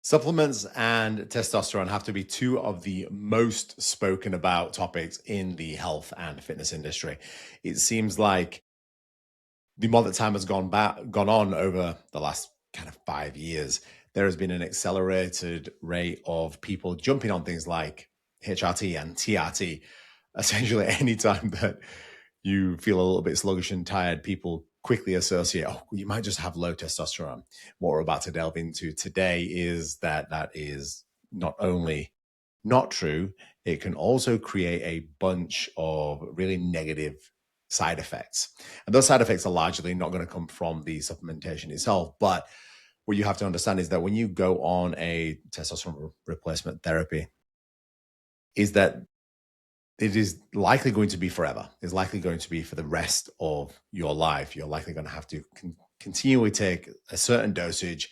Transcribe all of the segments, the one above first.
Supplements and testosterone have to be two of the most spoken about topics in the health and fitness industry. It seems like the more that time has gone on over the last kind of 5 years, there has been an accelerated rate of people jumping on things like HRT and TRT. Essentially, anytime that you feel a little bit sluggish and tired, people quickly associate, oh, you might just have low testosterone. What we're about to delve into today is that is not only not true, it can also create a bunch of really negative side effects. And those side effects are largely not going to come from the supplementation itself. But what you have to understand is that when you go on a testosterone replacement therapy, is that it is likely going to be forever. It's likely going to be for the rest of your life. You're likely going to have to continually take a certain dosage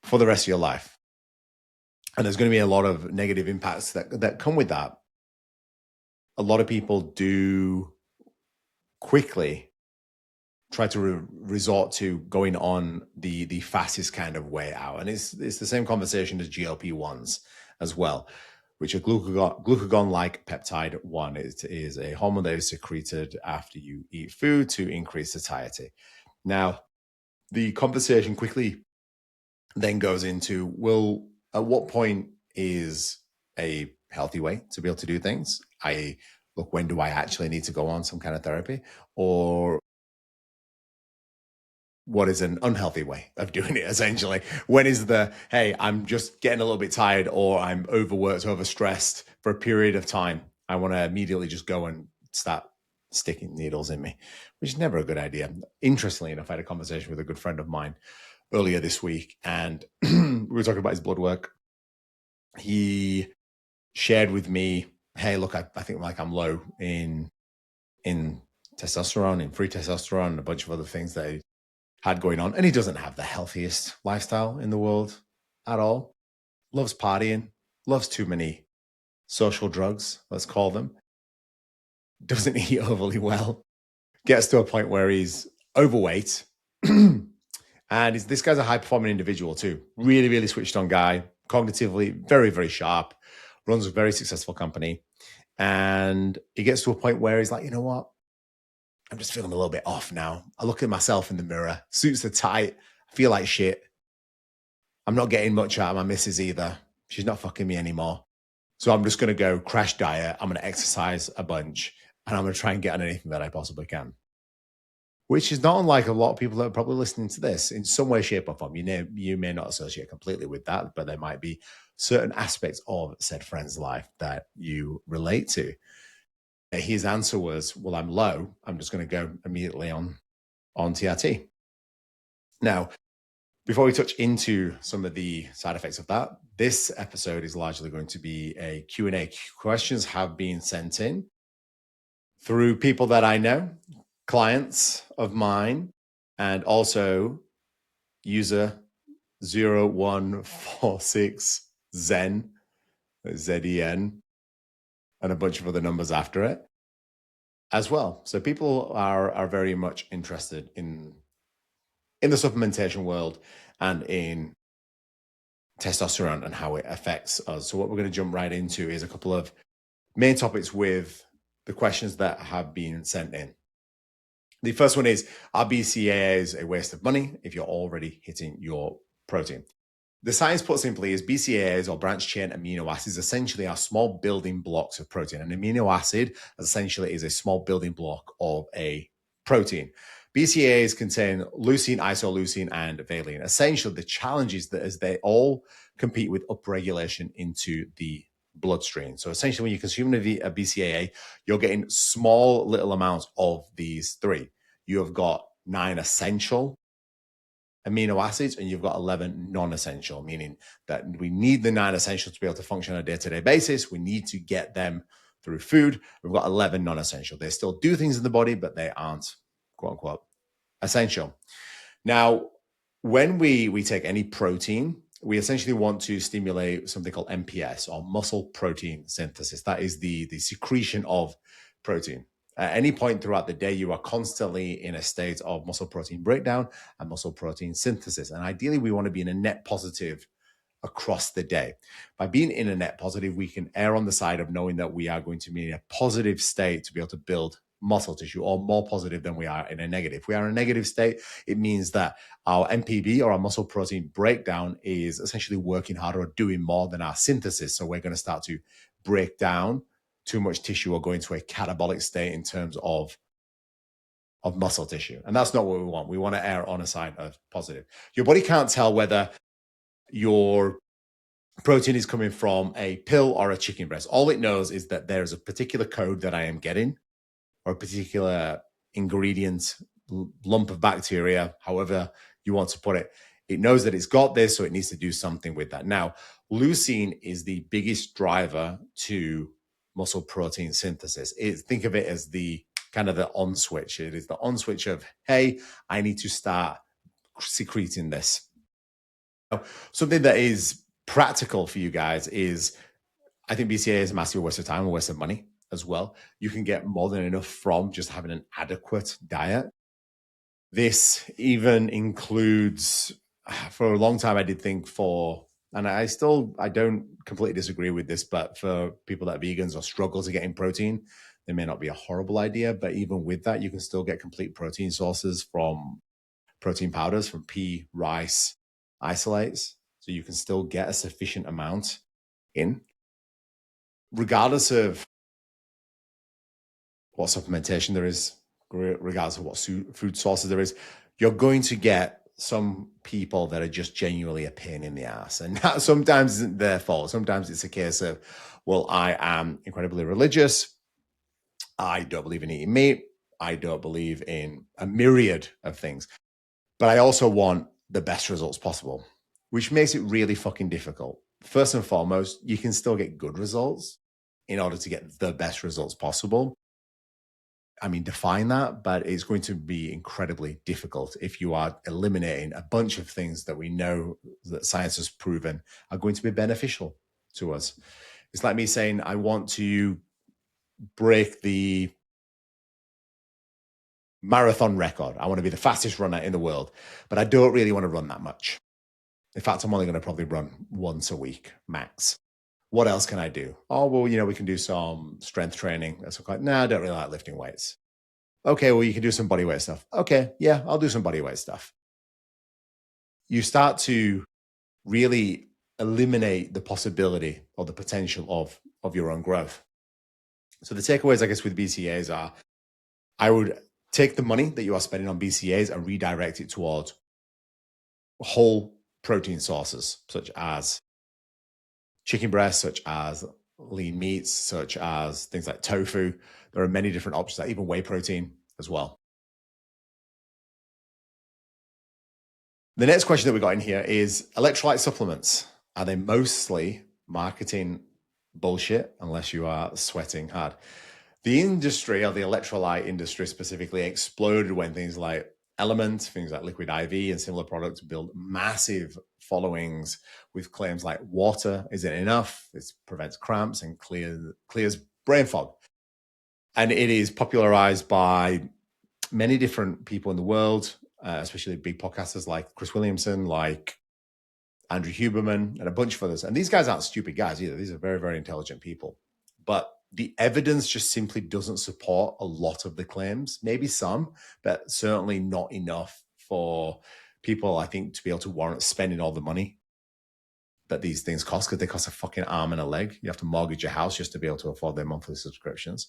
for the rest of your life. And there's going to be a lot of negative impacts that come with that. A lot of people do quickly try to resort to going on the fastest kind of way out. And it's the same conversation as GLP-1s as well, which are glucagon-like peptide 1. It is a hormone that is secreted after you eat food to increase satiety. Now, the conversation quickly then goes into, well, at what point is a healthy way to be able to do things? Look, when do I actually need to go on some kind of therapy? Or what is an unhealthy way of doing it, essentially? When is hey, I'm just getting a little bit tired, or I'm overworked, overstressed for a period of time. I want to immediately just go and start sticking needles in me, which is never a good idea. Interestingly enough, I had a conversation with a good friend of mine earlier this week, and we were talking about his blood work. He shared with me, hey, look, I think like I'm low in testosterone, in free testosterone, and a bunch of other things that he had going on. And he doesn't have the healthiest lifestyle in the world at all. Loves partying, loves too many social drugs, let's call them. Doesn't eat overly well. Gets to a point where he's overweight. And this guy's a high-performing individual too. Really, really switched on guy. Cognitively, very, very sharp. Runs a very successful company. And he gets to a point where he's like, you know what? I'm just feeling a little bit off now. I look at myself in the mirror. Suits are tight. I feel like shit. I'm not getting much out of my missus either. She's not fucking me anymore. So I'm just going to go crash diet. I'm going to exercise a bunch. And I'm going to try and get on anything that I possibly can. Which is not unlike a lot of people that are probably listening to this in some way, shape, or form. You may not associate completely with that, but there might be certain aspects of said friend's life that you relate to. His answer was, well, I'm low. I'm just going to go immediately on TRT. Now, before we touch into some of the side effects of that, this episode is largely going to be a Q&A. Questions have been sent in through people that I know, clients of mine, and also user 0146 Zen, Z-E-N, and a bunch of other numbers after it as well. So people are very much interested in the supplementation world and in testosterone and how it affects us. So what we're going to jump right into is a couple of main topics with the questions that have been sent in. The first one is, are BCAAs a waste of money if you're already hitting your protein? The science, put simply, is BCAAs, or branched chain amino acids, essentially are small building blocks of protein. An amino acid essentially is a small building block of a protein. BCAAs contain leucine, isoleucine, and valine. Essentially, the challenge is that as they all compete with upregulation into the bloodstream. So essentially, when you consume a BCAA, you're getting small little amounts of these three. You have got 9 essential amino acids and you've got 11 non-essential, meaning that we need the 9 essentials to be able to function on a day-to-day basis. We need to get them through food. We've got 11 non-essential. They still do things in the body, but they aren't, quote unquote, essential. Now, when we take any protein, we essentially want to stimulate something called MPS, or muscle protein synthesis. That is the secretion of protein. At any point throughout the day, you are constantly in a state of muscle protein breakdown and muscle protein synthesis. And ideally, we want to be in a net positive across the day. By being in a net positive, we can err on the side of knowing that we are going to be in a positive state to be able to build muscle tissue, or more positive than we are in a negative. If we are in a negative state, it means that our MPB, or our muscle protein breakdown, is essentially working harder or doing more than our synthesis. So we're going to start to break down too much tissue or go into a catabolic state in terms of muscle tissue. And that's not what we want. We want to err on a side of positive. Your body can't tell whether your protein is coming from a pill or a chicken breast. All it knows is that there's a particular code that I am getting, or a particular ingredient, lump of bacteria, however you want to put it. It knows that it's got this, so it needs to do something with that. Now, leucine is the biggest driver to muscle protein synthesis. Think of it as the kind of the on switch. It is the on switch of, hey, I need to start secreting this. Now, something that is practical for you guys is, I think BCAA is a massive waste of time and waste of money as well. You can get more than enough from just having an adequate diet. This even includes, for a long time, I did think and I don't completely disagree with this, but for people that are vegans or struggle to get in protein, they may not be a horrible idea. But even with that, you can still get complete protein sources from protein powders, from pea, rice, isolates. So you can still get a sufficient amount in, regardless of what supplementation there is, regardless of what food sources there is. You're going to get some people that are just genuinely a pain in the ass. And that sometimes isn't their fault. Sometimes it's a case of, well, I am incredibly religious. I don't believe in eating meat. I don't believe in a myriad of things. But I also want the best results possible, which makes it really fucking difficult. First and foremost, you can still get good results in order to get the best results possible. I mean, define that, but it's going to be incredibly difficult if you are eliminating a bunch of things that we know that science has proven are going to be beneficial to us. It's like me saying, I want to break the marathon record. I want to be the fastest runner in the world, but I don't really want to run that much. In fact, I'm only going to probably run once a week, max. What else can I do? Oh, well, we can do some strength training. That's okay. No, I don't really like lifting weights. Okay, well, you can do some body weight stuff. Okay, yeah, I'll do some body weight stuff. You start to really eliminate the possibility or the potential of your own growth. So the takeaways, I guess, with BCAAs are, I would take the money that you are spending on BCAAs and redirect it towards whole protein sources, such as chicken breast, such as lean meats, such as things like tofu. There are many different options, like even whey protein as well. The next question that we got in here is, electrolyte supplements, are they mostly marketing bullshit unless you are sweating hard? The industry, or the electrolyte industry specifically, exploded when things like Element, things like Liquid IV and similar products build massive followings with claims like water isn't enough, it prevents cramps and clears brain fog. And it is popularized by many different people in the world, especially big podcasters like Chris Williamson, like Andrew Huberman, and a bunch of others. And these guys aren't stupid guys either. These are very, very intelligent people. But the evidence just simply doesn't support a lot of the claims. Maybe some, but certainly not enough for people, I think, to be able to warrant spending all the money that these things cost, because they cost a fucking arm and a leg. You have to mortgage your house just to be able to afford their monthly subscriptions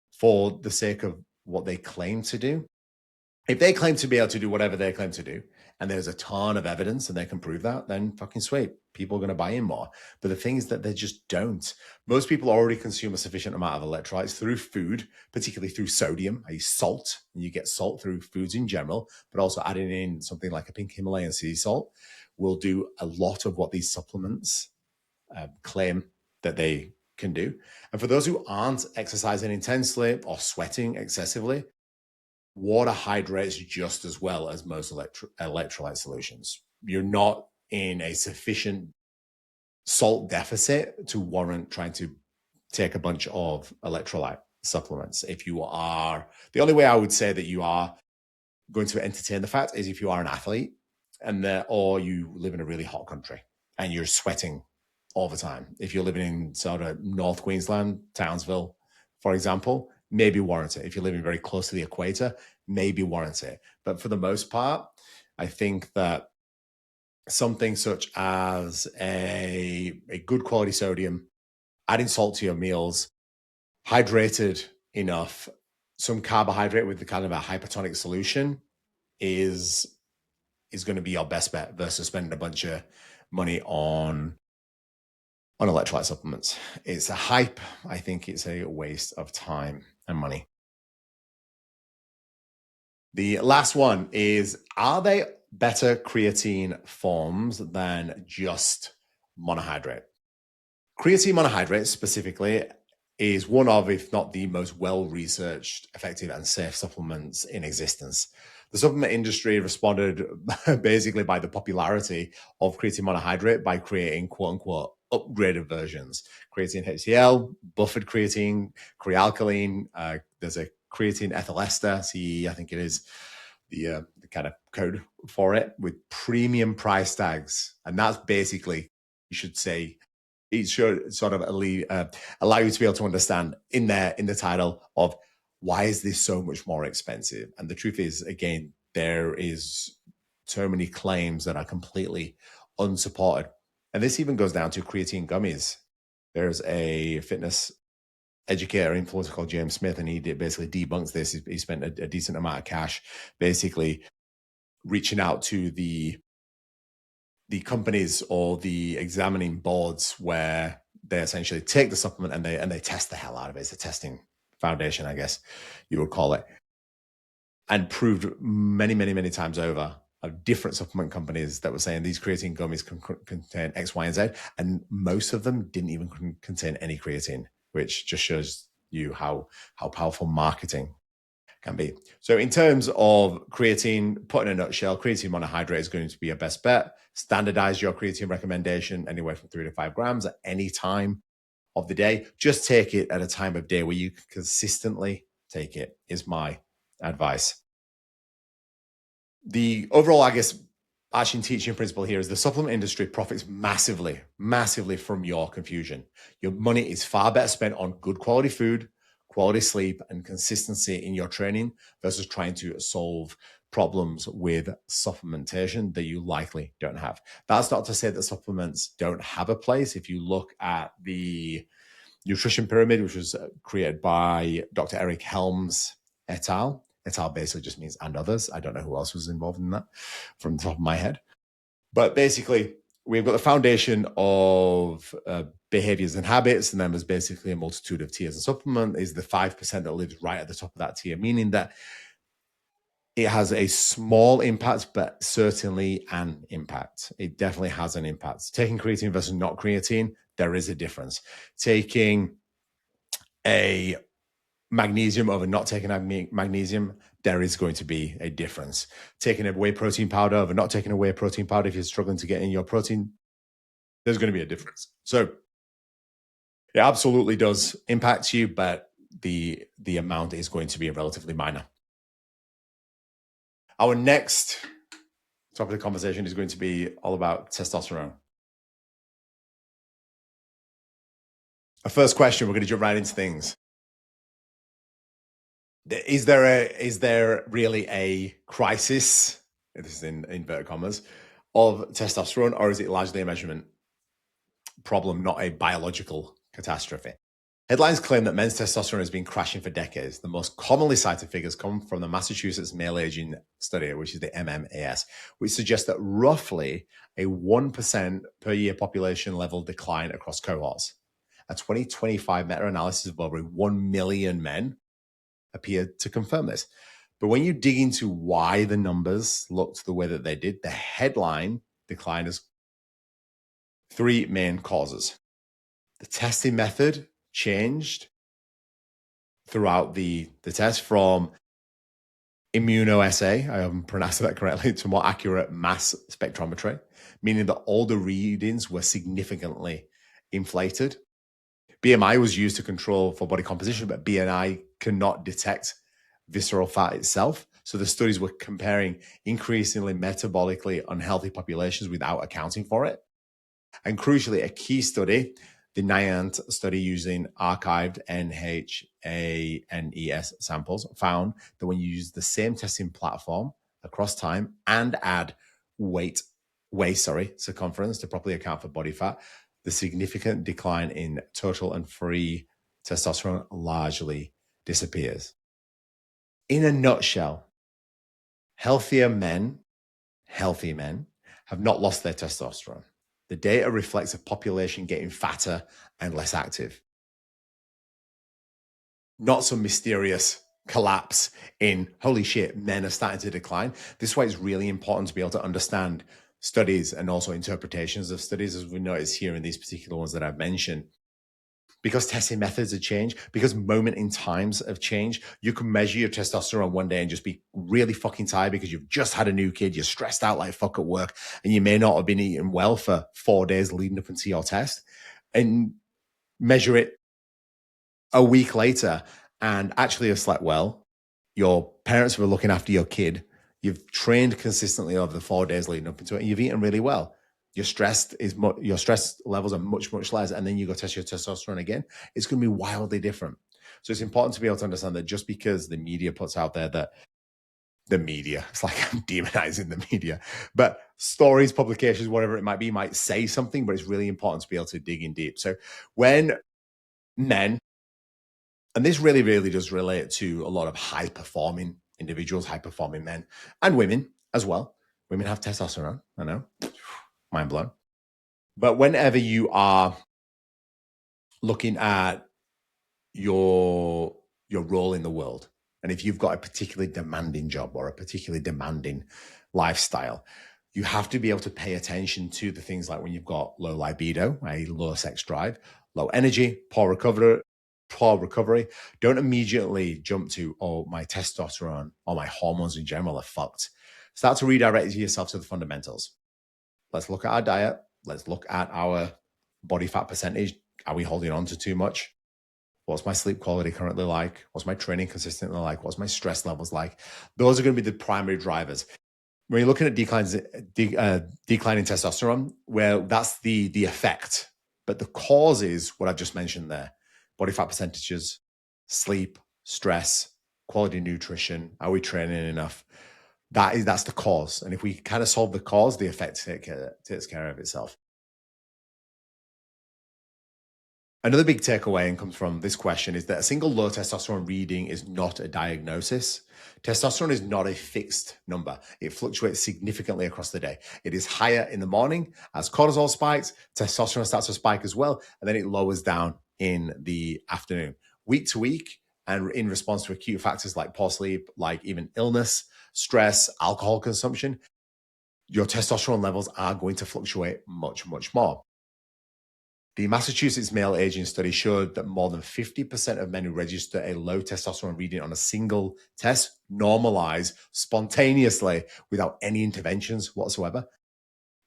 for the sake of what they claim to do. If they claim to be able to do whatever they claim to do, and there's a ton of evidence and they can prove that, then fucking sweet. People are going to buy in more. But the thing is that they just don't. Most people already consume a sufficient amount of electrolytes through food, particularly through sodium, i.e. salt. And you get salt through foods in general, but also adding in something like a pink Himalayan sea salt will do a lot of what these supplements claim that they can do. And for those who aren't exercising intensely or sweating excessively, water hydrates just as well as most electrolyte solutions. You're not in a sufficient salt deficit to warrant trying to take a bunch of electrolyte supplements. If you are, the only way I would say that you are going to entertain the fact is if you are an athlete or you live in a really hot country. and you're sweating all the time. If you're living in sort of North Queensland, Townsville, for example, maybe warrant it. If you're living very close to the equator, maybe warrant it. But for the most part, I think that something such as a good quality sodium, adding salt to your meals, hydrated enough, some carbohydrate with the kind of a hypertonic solution is going to be your best bet versus spending a bunch of money on electrolyte supplements. It's a hype. I think it's a waste of time and money. The last one is, are they better creatine forms than just monohydrate? Creatine monohydrate specifically is one of, if not the most well-researched, effective, and safe supplements in existence. The supplement industry responded basically by the popularity of creatine monohydrate by creating quote-unquote upgraded versions. Creatine HCl, buffered creatine, crealkaline, there's a creatine ethyl ester, CE, I think it is, the kind of code for it, with premium price tags. And that's basically, you should say, it should sort of allow you to be able to understand in the title of why is this so much more expensive. And the truth is, again, there is so many claims that are completely unsupported. And this even goes down to creatine gummies. There's a fitness educator, influencer called James Smith, and he basically debunks this. He spent a decent amount of cash basically reaching out to the companies or the examining boards where they essentially take the supplement and they test the hell out of it. It's a testing foundation, I guess you would call it, and proved many, many, many times over of different supplement companies that were saying these creatine gummies contain X, Y, and Z, and most of them didn't even contain any creatine, which just shows you how powerful marketing can be. So in terms of creatine, put in a nutshell, creatine monohydrate is going to be your best bet. Standardize your creatine recommendation anywhere from 3 to 5 grams at any time of the day. Just take it at a time of day where you can consistently take it, is my advice. The overall, I guess, arching teaching principle here is the supplement industry profits massively, massively from your confusion. Your money is far better spent on good quality food, quality sleep, and consistency in your training versus trying to solve problems with supplementation that you likely don't have. That's not to say that supplements don't have a place. If you look at the nutrition pyramid, which was created by Dr. Eric Helms et al. Et al. Basically just means and others. I don't know who else was involved in that from the top of my head. But basically, we've got the foundation of behaviors and habits, and then there's basically a multitude of tiers. And supplement is the 5% that lives right at the top of that tier, meaning that it has a small impact, but certainly an impact. It definitely has an impact. Taking creatine versus not creatine, there is a difference. Taking a magnesium over not taking magnesium, there is going to be a difference. Taking a whey protein powder over not taking a whey protein powder, if you're struggling to get in your protein, there's going to be a difference. So it absolutely does impact you, but the amount is going to be relatively minor. Our next topic of the conversation is going to be all about testosterone. Our first question, we're going to jump right into things. Is there really a crisis, this is in inverted commas, of testosterone, or is it largely a measurement problem, not a biological catastrophe? Headlines claim that men's testosterone has been crashing for decades. The most commonly cited figures come from the Massachusetts Male Aging Study, which is the MMAS, which suggests that roughly a 1% per year population level decline across cohorts. A 2025 meta-analysis of over 1 million men appeared to confirm this. But when you dig into why the numbers looked the way that they did, the headline decline has 3 main causes. The testing method changed throughout the test from immunoassay, I haven't pronounced that correctly, to more accurate mass spectrometry, meaning that all the readings were significantly inflated. BMI was used to control for body composition, but BMI cannot detect visceral fat itself. So the studies were comparing increasingly metabolically unhealthy populations without accounting for it. And crucially, a key study, the NIANT study using archived NHANES samples, found that when you use the same testing platform across time and add waist circumference to properly account for body fat, the significant decline in total and free testosterone largely disappears. In a nutshell, healthy men have not lost their testosterone. The data reflects a population getting fatter and less active. Not some mysterious collapse in, holy shit, men are starting to decline. This is why it's really important to be able to understand studies and also interpretations of studies, as we notice here in these particular ones that I've mentioned. Because testing methods have changed, because moment in times have changed. You can measure your testosterone one day and just be really fucking tired because you've just had a new kid, you're stressed out like fuck at work, and you may not have been eating well for 4 days leading up into your test, and measure it a week later and actually have slept well. Your parents were looking after your kid. You've trained consistently over the 4 days leading up into it, and you've eaten really well. Your stress levels are much, much less. And then you go test your testosterone again. It's going to be wildly different. So it's important to be able to understand that just because the media puts out there that it's like I'm demonizing the media, but stories, publications, whatever it might be, might say something, but it's really important to be able to dig in deep. So when men, and this really, really does relate to a lot of high performing individuals, high performing men and women as well. Women have testosterone, I know. Mind blown. But whenever you are looking at your role in the world, and if you've got a particularly demanding job or a particularly demanding lifestyle, you have to be able to pay attention to the things like when you've got low libido, a low sex drive, low energy, poor recovery. Don't immediately jump to, oh, my testosterone or my hormones in general are fucked. Start to redirect yourself to the fundamentals. Let's look at our diet. Let's look at our body fat percentage. Are we holding on to too much? What's my sleep quality currently like? What's my training consistently like? What's my stress levels like? Those are going to be the primary drivers. When you're looking at declining testosterone, well, that's the effect. But the cause is what I've just mentioned there. Body fat percentages, sleep, stress, quality nutrition. Are we training enough? That's the cause. And if we kind of solve the cause, the effect takes care of itself. Another big takeaway and comes from this question is that a single low testosterone reading is not a diagnosis. Testosterone is not a fixed number. It fluctuates significantly across the day. It is higher in the morning as cortisol spikes, testosterone starts to spike as well, and then it lowers down in the afternoon. Week to week, and in response to acute factors like poor sleep, like even illness, stress, alcohol consumption, your testosterone levels are going to fluctuate much, much more. The Massachusetts male aging study showed that more than 50% of men who register a low testosterone reading on a single test normalize spontaneously without any interventions whatsoever.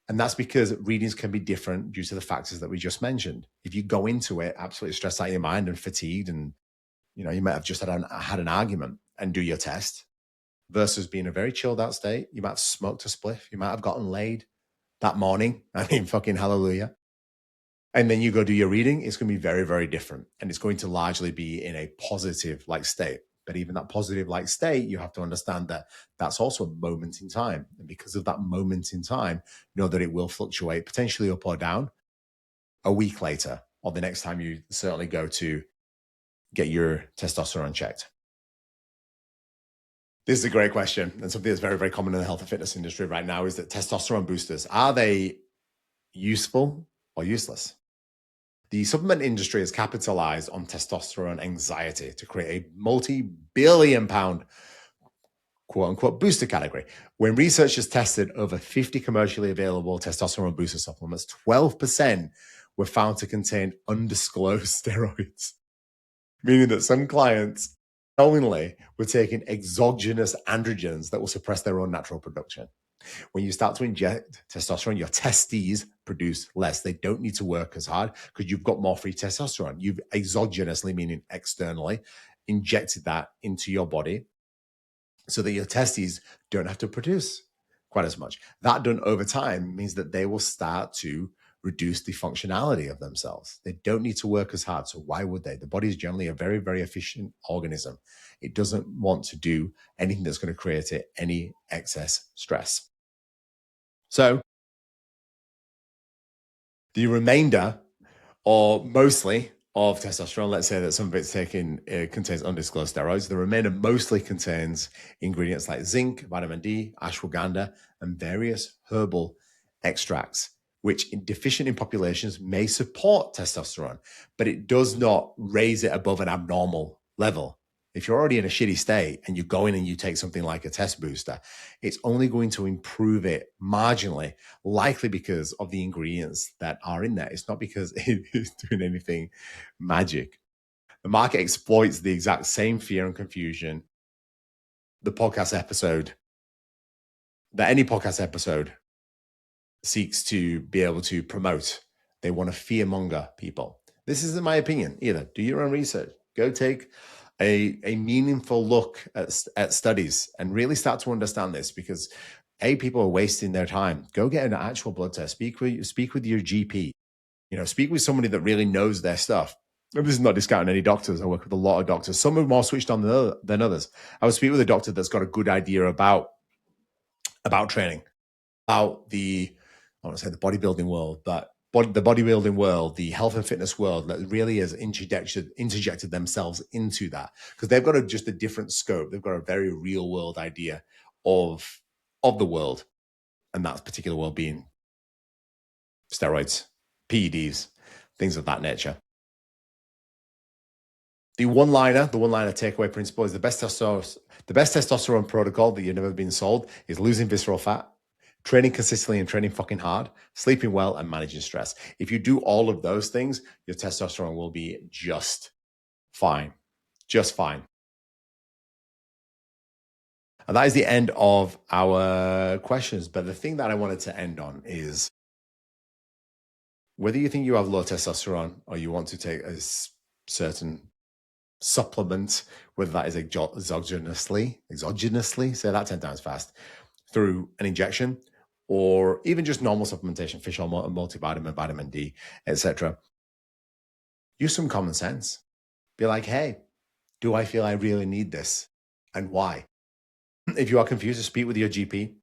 And that's because readings can be different due to the factors that we just mentioned. If you go into it absolutely stressed out of your mind and fatigued, and you might have just had an argument and do your test, versus being a very chilled out state. You might have smoked a spliff. You might have gotten laid that morning. I mean, fucking hallelujah. And then you go do your reading, it's going to be very, very different. And it's going to largely be in a positive like state. But even that positive like state, you have to understand that that's also a moment in time. And because of that moment in time, know that it will fluctuate potentially up or down a week later, or the next time you certainly go to get your testosterone checked. This is a great question. And something that's very, very common in the health and fitness industry right now is that testosterone boosters, are they useful or useless? The supplement industry has capitalized on testosterone anxiety to create a multi-billion pound quote unquote booster category. When researchers tested over 50 commercially available testosterone booster supplements, 12% were found to contain undisclosed steroids, meaning that some clients knowingly were taking exogenous androgens that will suppress their own natural production. When you start to inject testosterone, your testes produce less. They don't need to work as hard because you've got more free testosterone. You've exogenously, meaning externally, injected that into your body so that your testes don't have to produce quite as much. That done over time means that they will start to reduce the functionality of themselves. They don't need to work as hard. So why would they? The body is generally a very, very efficient organism. It doesn't want to do anything that's going to create it any excess stress. So the remainder, or mostly, of testosterone, let's say that some of it's contains undisclosed steroids. The remainder mostly contains ingredients like zinc, vitamin D, ashwagandha, and various herbal extracts, which deficient in populations may support testosterone, but it does not raise it above an abnormal level. If you're already in a shitty state and you go in and you take something like a test booster, it's only going to improve it marginally, likely because of the ingredients that are in there. It's not because it is doing anything magic. The market exploits the exact same fear and confusion any podcast episode seeks to be able to promote. They want to fearmonger people. This isn't my opinion either. Do your own research. Go take a meaningful look at studies and really start to understand this, because people are wasting their time. Go get an actual blood test. Speak with your GP. Speak with somebody that really knows their stuff. And this is not discounting any doctors. I work with a lot of doctors. Some are more switched on than others. I would speak with a doctor that's got a good idea about training, about the bodybuilding world, but the bodybuilding world, the health and fitness world, that really has interjected themselves into that, because they've got just a different scope. They've got a very real world idea of the world, and that particular world being steroids, PEDs, things of that nature. The one-liner takeaway principle is the best testosterone protocol that you've never been sold is losing visceral fat, training consistently and training fucking hard, sleeping well, and managing stress. If you do all of those things, your testosterone will be just fine. Just fine. And that is the end of our questions. But the thing that I wanted to end on is whether you think you have low testosterone or you want to take a certain supplement, whether that is exogenously, say that 10 times fast, through an injection, or even just normal supplementation, fish oil, multivitamin, vitamin D, etc. Use some common sense. Be like, hey, do I feel I really need this? And why? If you are confused, speak with your GP,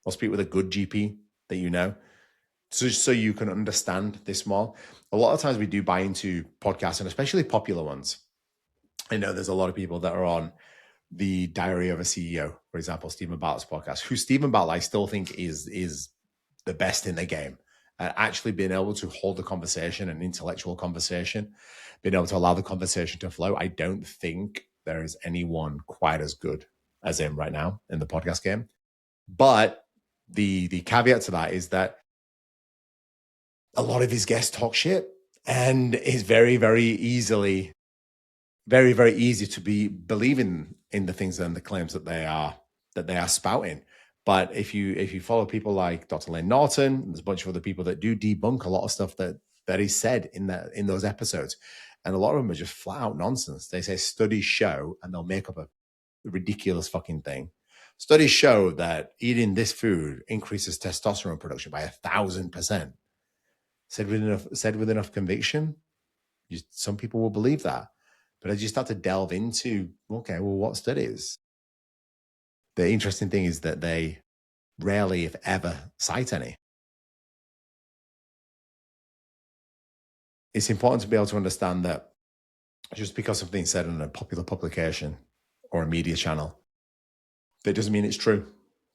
or speak with a good GP that you know, so you can understand this more. A lot of times we do buy into podcasts, and especially popular ones. I know there's a lot of people that are on the Diary of a CEO, for example, Stephen Bartlett's podcast, who Stephen Bartlett I still think is the best in the game at actually being able to hold the conversation, an intellectual conversation, being able to allow the conversation to flow. I don't think there is anyone quite as good as him right now in the podcast game. But the caveat to that is that a lot of his guests talk shit, and it's very, very easy to be believing in the things and the claims that they are spouting. But if you follow people like Dr. Lane Norton, there's a bunch of other people that do debunk a lot of stuff that is said in those episodes, and a lot of them are just flat out nonsense. They say studies show, and they'll make up a ridiculous fucking thing. Studies show that eating this food increases testosterone production by 1,000%. Said with enough conviction, some people will believe that. But as you start to delve into, okay, well, what studies? The interesting thing is that they rarely, if ever, cite any. It's important to be able to understand that just because something's said in a popular publication or a media channel, that doesn't mean it's true.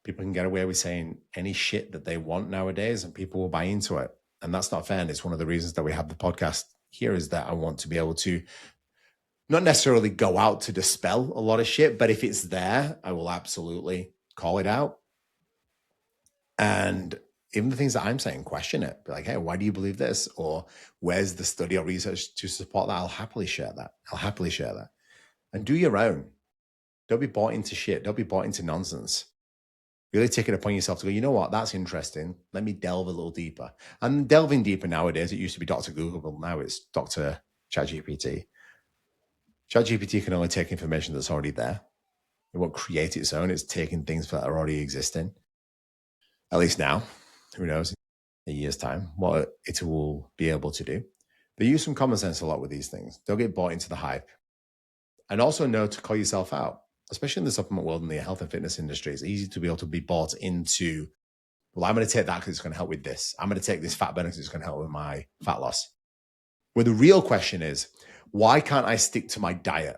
People can get away with saying any shit that they want nowadays, and people will buy into it. And that's not fair. And it's one of the reasons that we have the podcast here, is that I want to be able to not necessarily go out to dispel a lot of shit, but if it's there, I will absolutely call it out. And even the things that I'm saying, question it. Be like, hey, why do you believe this? Or where's the study or research to support that? I'll happily share that. And do your own. Don't be bought into shit. Don't be bought into nonsense. Really take it upon yourself to go, you know what, that's interesting. Let me delve a little deeper. And delving deeper nowadays, it used to be Dr. Google, but now it's Dr. ChatGPT. ChatGPT can only take information that's already there. It won't create its own. It's taking things that are already existing. At least now. Who knows? a year's time, what it will be able to do. But use some common sense a lot with these things. Don't get bought into the hype. And also know to call yourself out, especially in the supplement world and the health and fitness industry. It's easy to be able to be bought into, well, I'm going to take that because it's going to help with this. I'm going to take this fat burner because it's going to help with my fat loss. Where the real question is, why can't I stick to my diet?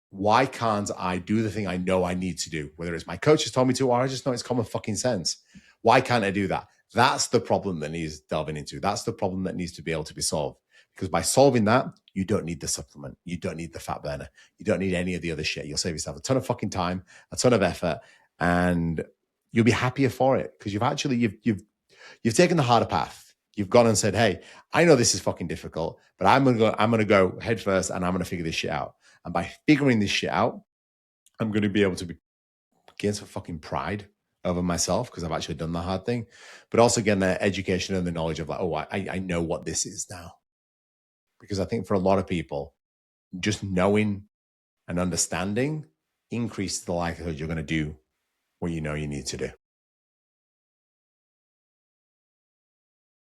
Why can't I do the thing I know I need to do? Whether it's my coach has told me to, or I just know it's common fucking sense. Why can't I do that? That's the problem that needs delving into. That's the problem that needs to be able to be solved. Because by solving that, you don't need the supplement. You don't need the fat burner. You don't need any of the other shit. You'll save yourself a ton of fucking time, a ton of effort, and you'll be happier for it. Because you've taken the harder path. You've gone and said, hey, I know this is fucking difficult, but I'm gonna go head first and I'm gonna figure this shit out. And by figuring this shit out, I'm gonna be able to gain some fucking pride over myself because I've actually done the hard thing, but also getting the education and the knowledge of like, oh, I know what this is now. Because I think for a lot of people, just knowing and understanding increases the likelihood you're going to do what you know you need to do.